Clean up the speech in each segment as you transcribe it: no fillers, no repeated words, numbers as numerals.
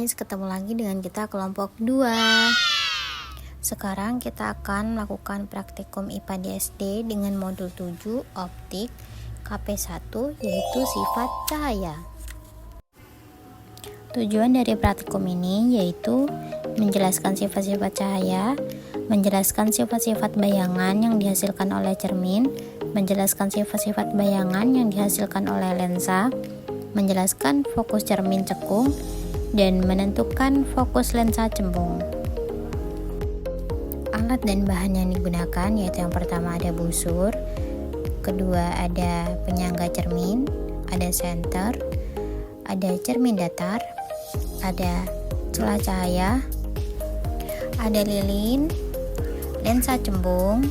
guys, ketemu lagi dengan kita kelompok 2. Sekarang kita akan melakukan praktikum IPA di SD dengan modul 7 optik KP1 yaitu sifat cahaya. Tujuan dari praktikum ini yaitu menjelaskan sifat-sifat cahaya, menjelaskan sifat-sifat bayangan yang dihasilkan oleh cermin, menjelaskan sifat-sifat bayangan yang dihasilkan oleh lensa, menjelaskan fokus cermin cekung, dan menentukan fokus lensa cembung. Alat dan bahan yang digunakan yaitu yang pertama ada busur, kedua ada penyangga cermin, ada senter, ada cermin datar, ada celah cahaya, ada lilin, lensa cembung,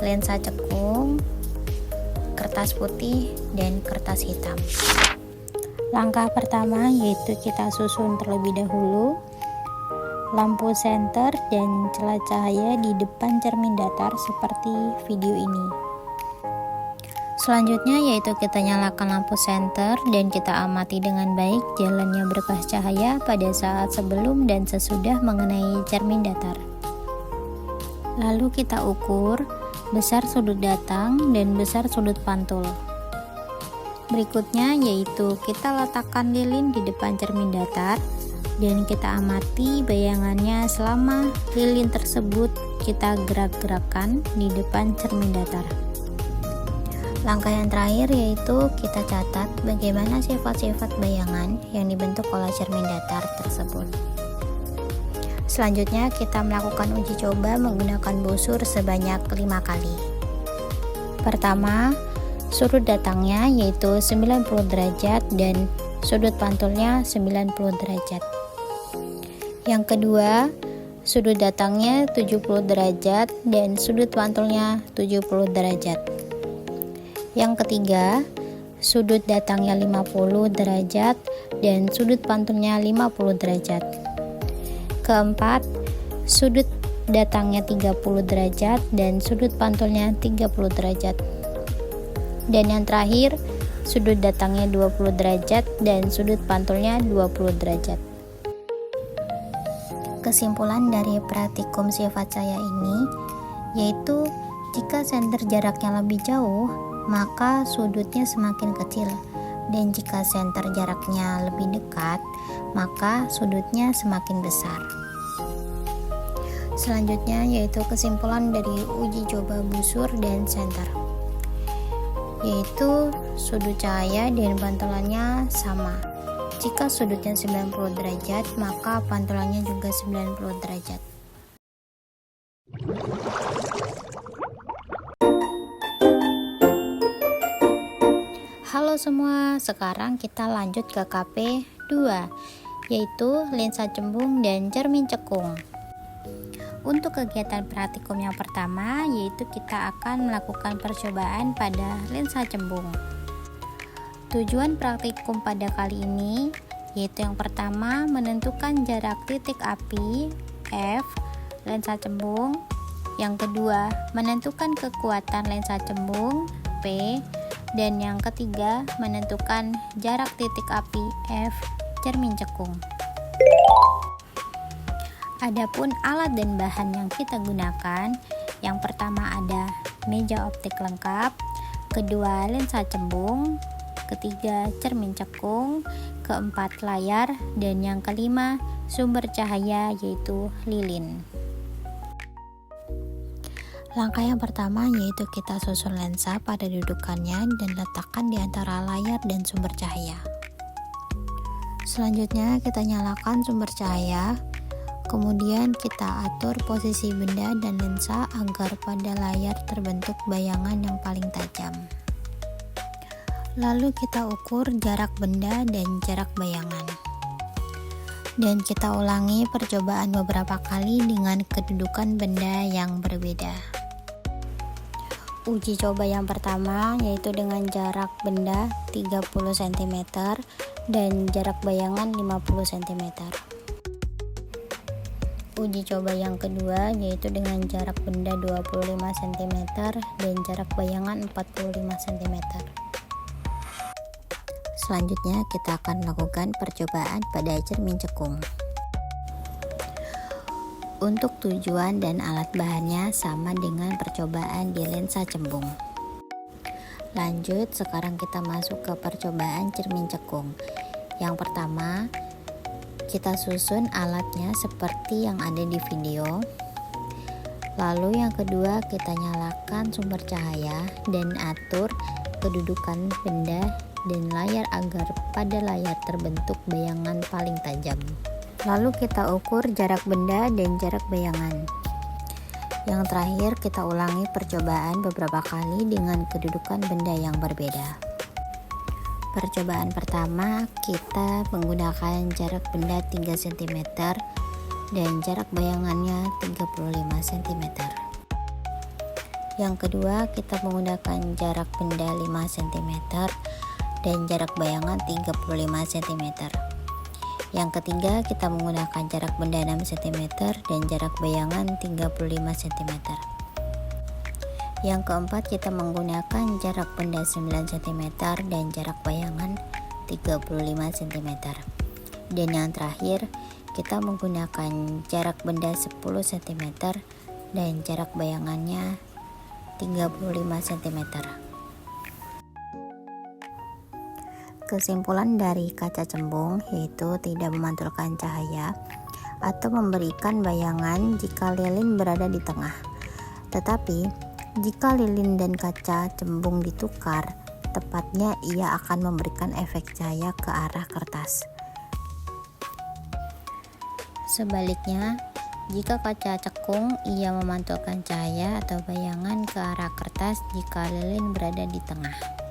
lensa cekung, kertas putih, dan kertas hitam. Langkah pertama yaitu kita susun terlebih dahulu lampu senter dan celah cahaya di depan cermin datar seperti video ini. Selanjutnya yaitu kita nyalakan lampu senter dan kita amati dengan baik jalannya berkah cahaya pada saat sebelum dan sesudah mengenai cermin datar. Lalu kita ukur besar sudut datang dan besar sudut pantul. Berikutnya yaitu kita letakkan lilin di depan cermin datar dan kita amati bayangannya selama lilin tersebut kita gerak-gerakan di depan cermin datar. Langkah yang terakhir yaitu kita catat bagaimana sifat-sifat bayangan yang dibentuk oleh cermin datar tersebut. Selanjutnya kita melakukan uji coba menggunakan busur sebanyak 5 kali. Pertama, sudut datangnya yaitu 90 derajat dan sudut pantulnya 90 derajat. Yang kedua, sudut datangnya 70 derajat dan sudut pantulnya 70 derajat. Yang ketiga, sudut datangnya 50 derajat dan sudut pantulnya 50 derajat. Keempat, sudut datangnya 30 derajat dan sudut pantulnya 30 derajat. Dan yang terakhir, sudut datangnya 20 derajat dan sudut pantulnya 20 derajat. Kesimpulan dari praktikum sifat cahaya ini yaitu jika senter jaraknya lebih jauh, maka sudutnya semakin kecil. Dan jika senter jaraknya lebih dekat, maka sudutnya semakin besar. Selanjutnya yaitu kesimpulan dari uji coba busur dan senter, yaitu sudut cahaya dan pantulannya sama. Jika sudutnya 90 derajat, maka pantulannya juga 90 derajat. Halo semua, sekarang kita lanjut ke KP2 yaitu lensa cembung dan cermin cekung. Untuk kegiatan praktikum yang pertama yaitu kita akan melakukan percobaan pada lensa cembung. Tujuan praktikum pada kali ini yaitu yang pertama menentukan jarak titik api F lensa cembung, yang kedua menentukan kekuatan lensa cembung P, dan yang ketiga menentukan jarak titik api F cermin cekung. Adapun alat dan bahan yang kita gunakan, yang pertama ada meja optik lengkap, kedua lensa cembung, ketiga cermin cekung, keempat layar, dan yang kelima sumber cahaya yaitu lilin. Langkah yang pertama yaitu kita susun lensa pada dudukannya dan letakkan di antara layar dan sumber cahaya. Selanjutnya kita nyalakan sumber cahaya, kemudian kita atur posisi benda dan lensa agar pada layar terbentuk bayangan yang paling tajam. Lalu kita ukur jarak benda dan jarak bayangan. Dan kita ulangi percobaan beberapa kali dengan kedudukan benda yang berbeda. Uji coba yang pertama yaitu dengan jarak benda 30 cm dan jarak bayangan 50 cm. Uji coba yang kedua yaitu dengan jarak benda 25 cm dan jarak bayangan 45 cm. Selanjutnya kita akan melakukan percobaan pada cermin cekung. Untuk tujuan dan alat bahannya sama dengan percobaan di lensa cembung. Lanjut, sekarang kita masuk ke percobaan cermin cekung. Yang pertama, kita susun alatnya seperti yang ada di video. Lalu yang kedua, kita nyalakan sumber cahaya dan atur kedudukan benda dan layar agar pada layar terbentuk bayangan paling tajam. Lalu kita ukur jarak benda dan jarak bayangan. Yang terakhir, kita ulangi percobaan beberapa kali dengan kedudukan benda yang berbeda. Percobaan pertama, kita menggunakan jarak benda 3 cm dan jarak bayangannya 35 cm. Yang kedua, kita menggunakan jarak benda 5 cm dan jarak bayangan 35 cm. Yang ketiga, kita menggunakan jarak benda 6 cm dan jarak bayangan 35 cm. Yang keempat, kita menggunakan jarak benda 9 cm dan jarak bayangan 35 cm. Dan yang terakhir, kita menggunakan jarak benda 10 cm dan jarak bayangannya 35 cm. Kesimpulan dari kaca cembung yaitu tidak memantulkan cahaya atau memberikan bayangan jika lilin berada di tengah. Tetapi, jika lilin dan kaca cembung ditukar, tepatnya ia akan memberikan efek cahaya ke arah kertas. Sebaliknya, jika kaca cekung, ia memantulkan cahaya atau bayangan ke arah kertas jika lilin berada di tengah.